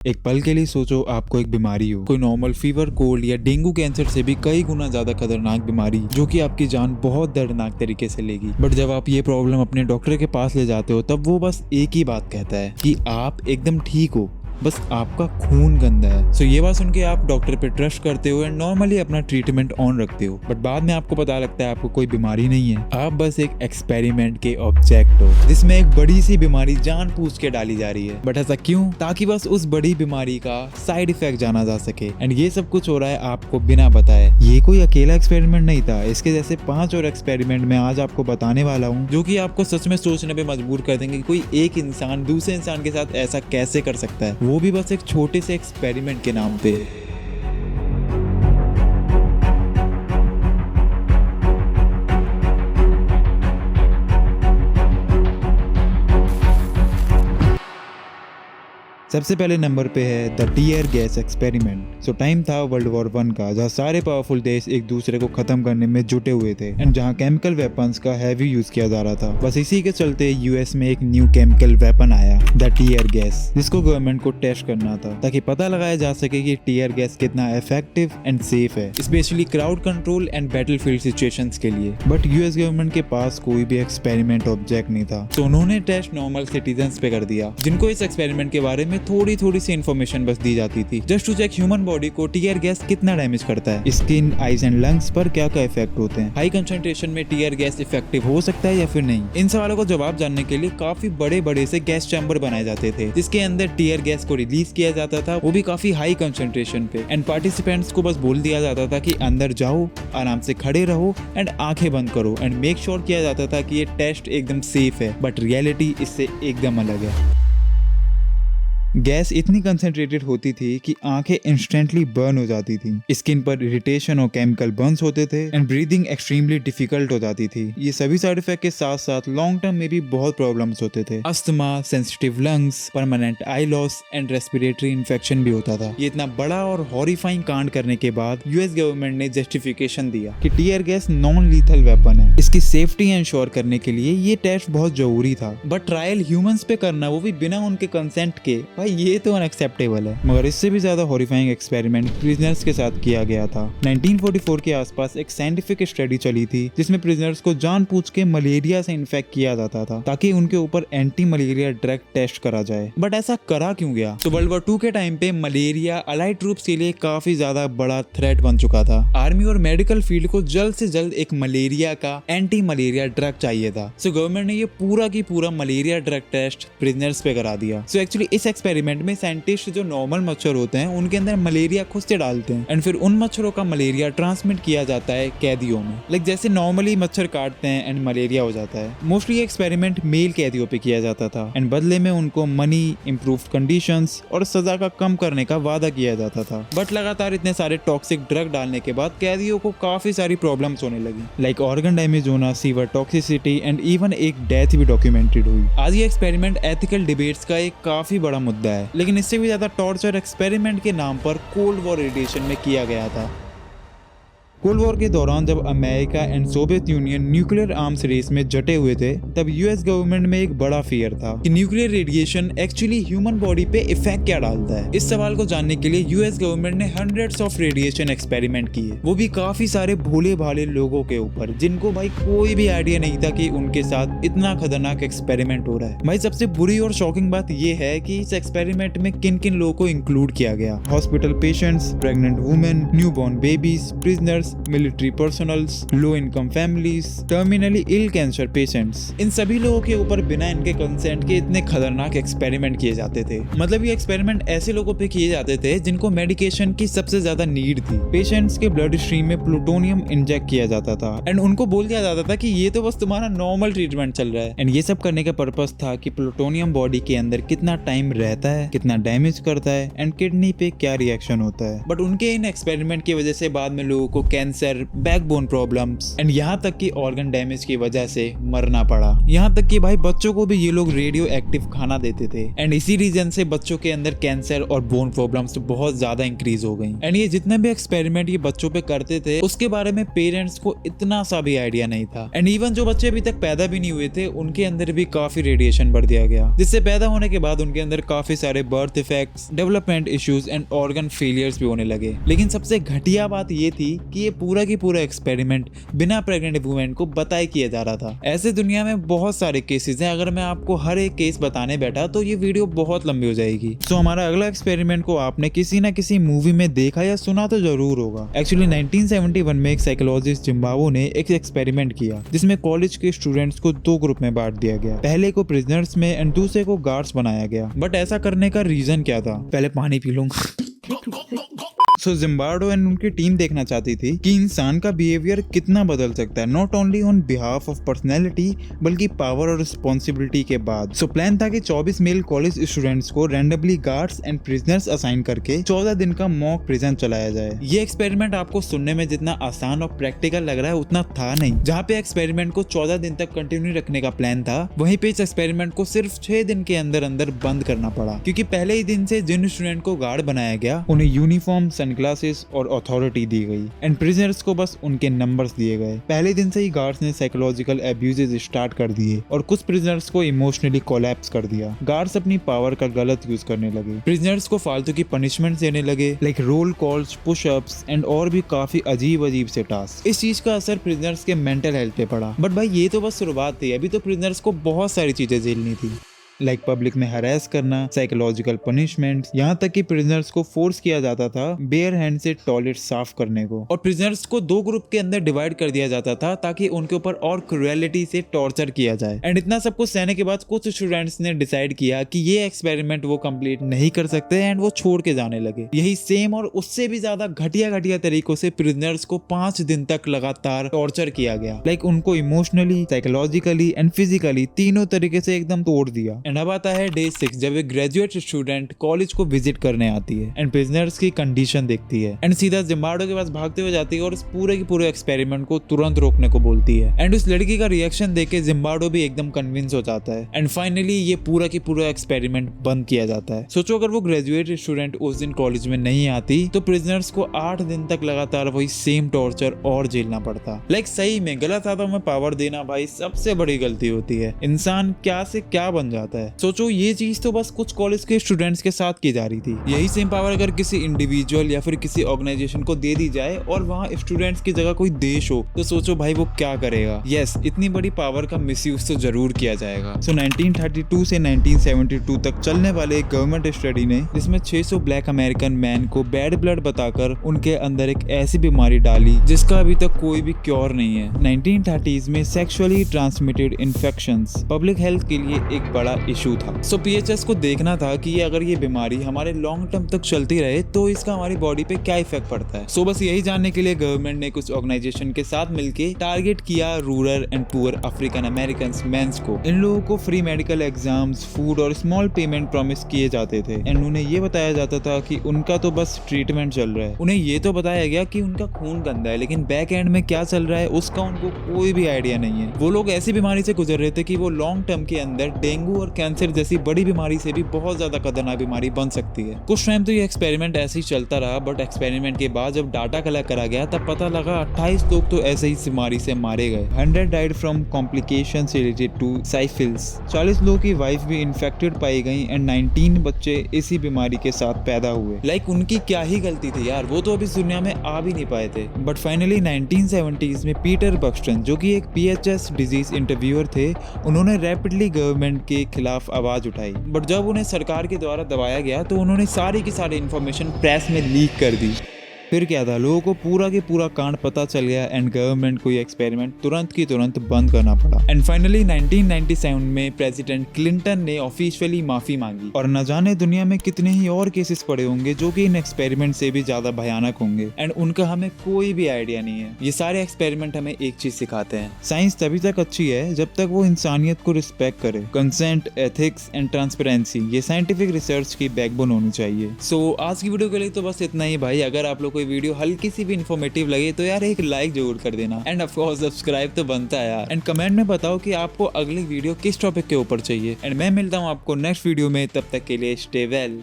एक पल के लिए सोचो आपको एक बीमारी हो, कोई नॉर्मल फीवर, कोल्ड या डेंगू कैंसर से भी कई गुना ज्यादा खतरनाक बीमारी जो कि आपकी जान बहुत दर्दनाक तरीके से लेगी। बट जब आप ये प्रॉब्लम अपने डॉक्टर के पास ले जाते हो तब वो बस एक ही बात कहता है कि आप एकदम ठीक हो, बस आपका खून गंदा है। सो ये बात सुन के आप डॉक्टर पे ट्रस्ट करते हो एंड नॉर्मली अपना ट्रीटमेंट ऑन रखते हो। बट बाद में आपको पता लगता है आपको कोई बीमारी नहीं है, आप बस एक एक्सपेरिमेंट के ऑब्जेक्ट हो जिसमें एक बड़ी सी बीमारी जानबूझ के डाली जा रही है। बट ऐसा क्यों? ताकि बस उस बड़ी बीमारी का साइड इफेक्ट जाना जा सके। एंड ये सब कुछ हो रहा है आपको बिना बताए। ये कोई अकेला एक्सपेरिमेंट नहीं था, इसके जैसे 5 और एक्सपेरिमेंट मैं आज आपको बताने वाला हूँ जो कि आपको सच में सोचने पे मजबूर कर देंगे कि कोई एक इंसान दूसरे इंसान के साथ ऐसा कैसे कर सकता है, वो भी बस एक छोटे से एक्सपेरिमेंट के नाम पे। सबसे पहले नंबर पे है the tear gas experiment. So time था वर्ल्ड वॉर 1 का, जहाँ सारे पावरफुल देश एक दूसरे को खत्म करने में जुटे हुए थे एंड जहाँ केमिकल वेपन्स का हैवी यूज किया जा रहा था। बस इसी के चलते यूएस में एक न्यू केमिकल वेपन आया, द टीयर गैस, जिसको गवर्नमेंट को टेस्ट करना था ताकि पता लगाया जा सके कि टीयर गैस कितना इफेक्टिव एंड सेफ है, specially crowd control and battlefield situations के लिए। बट यूएस गवर्नमेंट के पास कोई भी एक्सपेरिमेंट ऑब्जेक्ट नहीं था, तो उन्होंने टेस्ट नॉर्मल सिटीजन्स पे कर दिया जिनको इस एक्सपेरिमेंट के बारे में थोड़ी सी इन्फॉर्मेशन बस दी जाती थी, just to check human body को टीयर गैस कितना डैमेज करता है, स्किन, आईज एंड लंग्स पर क्या क्या इफेक्ट होते हैं, हाई कंसंट्रेशन में टीयर गैस इफेक्टिव हो सकता है या फिर नहीं। इन सवालों को जवाब जानने के लिए काफी बड़े बड़े से गैस चैम्बर बनाए जाते थे जिसके अंदर टीयर गैस को रिलीज किया जाता था, वो भी काफी हाई कंसंट्रेशन पे। एंड पार्टिसिपेंट्स को बस बोल दिया जाता था कि अंदर जाओ, आराम से खड़े रहो एंड आंखें बंद करो एंड मेक श्योर किया जाता था कि ये टेस्ट एकदम सेफ है। बट रियलिटी इससे एकदम अलग है। गैस इतनी कंसंट्रेटेड होती थी कि आंखें इंस्टेंटली बर्न हो जाती थी, स्किन पर इरिटेशन और केमिकल बर्न्स होते थे एंड ब्रीदिंग एक्सट्रीमली डिफिकल्ट हो जाती थी। ये सभी साइड इफेक्ट के साथ साथ लॉन्ग टर्म में भी बहुत प्रॉब्लम्स होते थे, asthma, sensitive lungs, permanent I loss and respiratory infection भी होता था। ये इतना बड़ा और हॉरिफाइंग कांड करने के बाद यूएस गवर्नमेंट ने जस्टिफिकेशन दिया कि tear gas non lethal weapon है, इसकी सेफ्टी इंश्योर करने के लिए ये टेस्ट बहुत जरूरी था। बट ट्रायल ह्यूमंस पे करना, वो भी बिना उनके कंसेंट के, भाई ये तो अनएक्सेप्टेबल है। मगर इससे भी ज्यादा हॉरिफाइंग एक्सपेरिमेंट प्रिजनर्स के साथ किया गया था। 1944 के आसपास एक साइंटिफिक स्टडी चली थी जिसमें प्रिजनर्स को जानबूझ के मलेरिया से इन्फेक्ट किया जाता था ताकि उनके ऊपर एंटी मलेरिया ड्रग टेस्ट करा जाए। बट ऐसा करा क्यों गया? तो वर्ल्ड वॉर 2 के टाइम पे मलेरिया अलाइड ट्रूप्स के लिए काफी ज्यादा बड़ा थ्रेट बन चुका था। आर्मी और मेडिकल फील्ड को जल्द से जल्द एक मलेरिया का एंटी मलेरिया ड्रग चाहिए था। सो गवर्नमेंट ने ये पूरा की पूरा मलेरिया ड्रग टेस्ट प्रिजनर्स पे करा दिया। सो एक्चुअली इस एक्सपेरिमेंट में साइंटिस्ट जो नॉर्मल मच्छर होते हैं उनके अंदर मलेरिया खुद से डालते हैं एंड फिर उन मच्छरों का मलेरिया ट्रांसमिट किया जाता है कैदियों में। लाइक जैसे नॉर्मली मच्छर काटते हैं एंड मलेरिया हो जाता है। मोस्टली ये एक्सपेरिमेंट मेल कैदियों पे किया जाता था एंड बदले में उनको मनी, इम्प्रूव्ड कंडीशंस और सजा का कम करने का वादा किया जाता था। बट लगातार इतने सारे टॉक्सिक ड्रग डालने के बाद कैदियों को काफी सारी प्रॉब्लम्स होने लगी, लाइक ऑर्गन डैमेज होना, सीवर टॉक्सिसिटी एंड इवन एक डेथ भी डॉक्यूमेंटेड हुई। आज ये एक्सपेरिमेंट एथिकल डिबेट्स का एक काफी बड़ा मुद्दा है, लेकिन इससे भी ज्यादा टॉर्चर एक्सपेरिमेंट के नाम पर कोल्ड वॉर रेडिएशन में किया गया था। कोल्ड वॉर के दौरान जब America and Soviet Union nuclear arms race में जटे हुए थे तब यूएस गवर्नमेंट में एक बड़ा फियर था कि nuclear radiation actually human body पे इफेक्ट क्या डालता है। इस सवाल को जानने के लिए यूएस गवर्नमेंट ने हंड्रेड्स ऑफ रेडिएशन एक्सपेरिमेंट किए, वो भी काफी सारे भोले भाले लोगों के ऊपर जिनको भाई कोई भी आइडिया नहीं था कि उनके साथ इतना खतरनाक एक्सपेरिमेंट हो रहा है। भाई सबसे बुरी और शॉकिंग बात ये है कि इस एक्सपेरिमेंट में किन किन लोगों को इंक्लूड किया गया। Hospital patients, pregnant women, newborn babies, prisoners, military personnels, low income families, terminally ill cancer patients. इन सभी लोगों के ऊपर बिना इनके कंसेंट के इतने खतरनाक एक्सपेरिमेंट किए जाते थे। मतलब ये एक्सपेरिमेंट ऐसे लोगों पे किए जाते थे जिनको मेडिकेशन की सबसे ज्यादा नीड थी। पेशेंट्स के ब्लड स्ट्रीम में प्लूटोनियम इंजेक्ट किया जाता था एंड उनको बोल दिया जाता था कि ये तो बस तुम्हारा नॉर्मल ट्रीटमेंट चल रहा है। एंड ये सब करने का पर्पस था कि प्लूटोनियम बॉडी के अंदर कितना टाइम रहता है, कितना डैमेज करता है एंड किडनी पे क्या रिएक्शन होता है। बट उनके इन एक्सपेरिमेंट की वजह से बाद में लोगों को कैंसर, बैकबोन प्रॉब्लम्स एंड यहाँ तक कि ऑर्गन डैमेज की वजह से मरना पड़ा। यहाँ तक कि भाई बच्चों को भी ये लोग रेडियो एक्टिव खाना देते थे एंड इसी रीजन से बच्चों के अंदर कैंसर और बोन प्रॉब्लम्स बहुत ज्यादा इंक्रीज हो गई। एंड ये जितने भी एक्सपेरिमेंट ये बच्चों पे करते थे उसके बारे में पेरेंट्स को इतना सा भी आइडिया नहीं था। एंड इवन जो बच्चे अभी तक पैदा भी नहीं हुए थे उनके अंदर भी काफी रेडिएशन भर दिया गया, जिससे पैदा होने के बाद उनके अंदर काफी सारे birth effects, development issues and organ failures भी होने लगे। लेकिन सबसे घटिया बात ये थी कि ये पूरा की पूरा एक्सपेरिमेंट बिना प्रेग्नेंट वुमेन को बताए किया जा रहा था। ऐसे दुनिया में बहुत सारे केसेस हैं, अगर मैं आपको हर एक केस बताने बैठा तो ये वीडियो बहुत लंबी हो जाएगी। तो हमारा अगला एक्सपेरिमेंट को आपने किसी ना किसी मूवी में देखा या सुना तो जरूर होगा। एक्चुअली 1971 में एक साइकोलॉजिस्ट जिम्बाब्वे ने एक एक्सपेरिमेंट किया जिसमें कॉलेज के स्टूडेंट्स को दो ग्रुप में बांट दिया गया। पहले को प्रिजनर्स में एंड दूसरे को गार्ड्स बनाया गया। बट ऐसा करने का रीजन क्या था? पहले पानी पी लूंगा। सो जिम्बाब्वे एंड उनकी टीम देखना चाहती थी कि इंसान का बिहेवियर कितना बदल सकता है, not only on behalf of personality बल्कि पावर और रिस्पॉन्सिबिलिटी के बाद। सो प्लान था कि 24 मेल कॉलेज स्टूडेंट्स को randomly guards and prisoners assign करके 14 दिन का मॉक प्रिजन चलाया जाए। ये एक्सपेरिमेंट आपको सुनने में जितना आसान और प्रैक्टिकल लग रहा है उतना था नहीं। जहाँ पे एक्सपेरिमेंट को 14 दिन तक कंटिन्यू रखने का प्लान था, वहीं पे इस एक्सपेरिमेंट को सिर्फ 6 दिन के अंदर अंदर बंद करना पड़ा, क्योंकि पहले ही दिन से जिन स्टूडेंट को गार्ड बनाया गया उन्हें यूनिफॉर्म, सनग्लासेस और अथॉरिटी दी गई एंड प्रिजनर्स को बस उनके नंबर्स दिए गए। पहले दिन से ही गार्ड्स ने साइकोलॉजिकल अब्यूजेस स्टार्ट कर दिए और कुछ प्रिजनर्स को इमोशनली कोलैप्स कर दिया। गार्ड्स अपनी पावर का गलत यूज करने लगे, प्रिजनर्स को फालतू की पनिशमेंट देने लगे like roll calls, pushups and और भी काफी अजीब से टास्क। इस चीज का असर प्रिजनर्स के मेंटल हेल्थ पे पड़ा। बट भाई ये तो बस शुरुआत थी, अभी तो प्रिजनर्स को बहुत सारी चीजें झेलनी थी, लाइक पब्लिक में हरास करना, साइकोलॉजिकल पनिशमेंट, यहाँ तक कि प्रिजनर्स को फोर्स किया जाता था बेयर हैंड से टॉयलेट साफ करने को। और प्रिजनर्स को दो ग्रुप के अंदर डिवाइड कर दिया जाता था ताकि उनके ऊपर और क्रुएलिटी से टॉर्चर किया जाए। एंड इतना सब कुछ सहने के बाद कुछ स्टूडेंट्स ने डिसाइड किया कि ये एक्सपेरिमेंट वो कंप्लीट नहीं कर सकते एंड वो छोड़ के जाने लगे। यही सेम और उससे भी ज्यादा घटिया तरीकों से प्रिजनर्स को 5 दिन तक लगातार टॉर्चर किया गया, लाइक उनको इमोशनली, साइकोलॉजिकली एंड फिजिकली तीनों तरीके से एकदम तोड़ दिया। एंड अब आता है डे 6, जब एक ग्रेजुएट स्टूडेंट कॉलेज को विजिट करने आती है एंड प्रिजनर्स की कंडीशन देखती है एंड सीधा जिम्बाब्वे के पास भागते हुए जाती है और इस पूरे की पूरे एक्सपेरिमेंट को तुरंत रोकने को बोलती है। एंड उस लड़की का रिएक्शन देख के जिम्बाब्वे भी एकदम कन्विंस हो जाता है एंड फाइनली ये पूरा की पूरा एक्सपेरिमेंट बंद किया जाता है। सोचो अगर वो ग्रेजुएट स्टूडेंट उस दिन कॉलेज में नहीं आती तो प्रिजनर्स को 8 दिन तक लगातार वही सेम टॉर्चर और झेलना पड़ता। लाइक सही में गलत हाथों में पावर देना भाई सबसे बड़ी गलती होती है, इंसान क्या से क्या बन जाता है। सोचो ये चीज तो बस कुछ कॉलेज के स्टूडेंट्स के साथ की जा रही थी, यही सेम पावर अगर किसी इंडिविजुअल या फिर किसी ऑर्गेनाइजेशन को दे दी जाए और वहाँ स्टूडेंट्स की जगह कोई देश हो तो सोचो भाई वो क्या करेगा। यस, इतनी बड़ी पावर का मिसयूज तो जरूर किया जाएगा। सो 1932 से 1972 तक चलने वाले एक गवर्नमेंट स्टडी ने जिसमें 600 ब्लैक अमेरिकन मैन को बैड ब्लड बताकर उनके अंदर एक ऐसी बीमारी डाली जिसका अभी तक कोई भी क्योर नहीं है। 1930s में sexually transmitted infections public health के लिए एक बड़ा इशू था। सो पीएचएस को देखना था कि अगर ये बीमारी हमारे लॉन्ग टर्म तक चलती रहे तो इसका हमारी बॉडी पे क्या इफेक्ट पड़ता है। सो बस यही जानने के लिए गवर्नमेंट ने कुछ ऑर्गेनाइजेशन के साथ मिलकर टारगेट किया rural and poor African American mens को। इन लोगों को फ्री मेडिकल एग्जाम्स, फूड और स्मॉल पेमेंट प्रॉमिस किए जाते थे एंड उन्हें ये बताया जाता था कि उनका तो बस ट्रीटमेंट चल रहा है। उन्हें ये तो बताया गया कि उनका खून गंदा है, लेकिन बैक एंड में क्या चल रहा है उसका उनको कोई भी आइडिया नहीं है। वो लोग ऐसी बीमारी से गुजर रहे थे कि वो लॉन्ग टर्म के अंदर डेंगू और कैंसर जैसी बड़ी बीमारी से भी बहुत ज्यादा खतरनाक बीमारी बन सकती है। कुछ टाइम तो ये एक्सपेरिमेंट ऐसे ही चलता रहा, बट एक्सपेरिमेंट के बाद जब डाटा कलेक्ट करा गया तब पता लगा 28 लोग तो ऐसे ही बीमारी से मारे गए। 100 died from complications related to syphilis. 40 लोगों की वाइफ भी इन्फेक्टेड पाई गई एंड 19 बच्चे इसी बीमारी के साथ पैदा हुए। लाइक उनकी क्या ही गलती थी यार, वो तो अभी इस दुनिया में आ भी नहीं पाए थे। बट फाइनली 1970s में पीटर बक्सटन, जो कि एक पीएचएस डिजीज इंटरव्यूअर थे, उन्होंने रैपिडली गवर्नमेंट के खिलाफ आवाज उठाई। बट जब उन्हें सरकार के द्वारा दबाया गया तो उन्होंने सारी की सारी इंफॉर्मेशन प्रेस में लीक कर दी। फिर क्या था, लोगों को पूरा के पूरा कांड पता चल गया एंड गवर्नमेंट को ये एक्सपेरिमेंट तुरंत की तुरंत बंद करना पड़ा। एंड फाइनली 1997 में प्रेसिडेंट क्लिंटन ने ऑफिशियली माफी मांगी और न जाने दुनिया में कितने ही और केसेस पड़े होंगे जो कि इन एक्सपेरिमेंट से भी ज्यादा भयानक होंगे एंड उनका हमें कोई भी आइडिया नहीं है। ये सारे एक्सपेरिमेंट हमें एक चीज सिखाते हैं, साइंस तभी तक अच्छी है जब तक वो इंसानियत को रिस्पेक्ट करे। कंसेंट, एथिक्स एंड ट्रांसपेरेंसी, ये साइंटिफिक रिसर्च की बैकबोन होनी चाहिए। सो आज की वीडियो के लिए तो बस इतना ही भाई। अगर आप लोग कोई वीडियो हल्की सी भी इन्फॉर्मेटिव लगे तो यार एक लाइक जरूर कर देना, एंड ऑफ कोर्स सब्सक्राइब तो बनता है यार। एंड कमेंट में बताओ कि आपको अगली वीडियो किस टॉपिक के ऊपर चाहिए, एंड मैं मिलता हूँ आपको नेक्स्ट वीडियो में। तब तक के लिए स्टे वेल।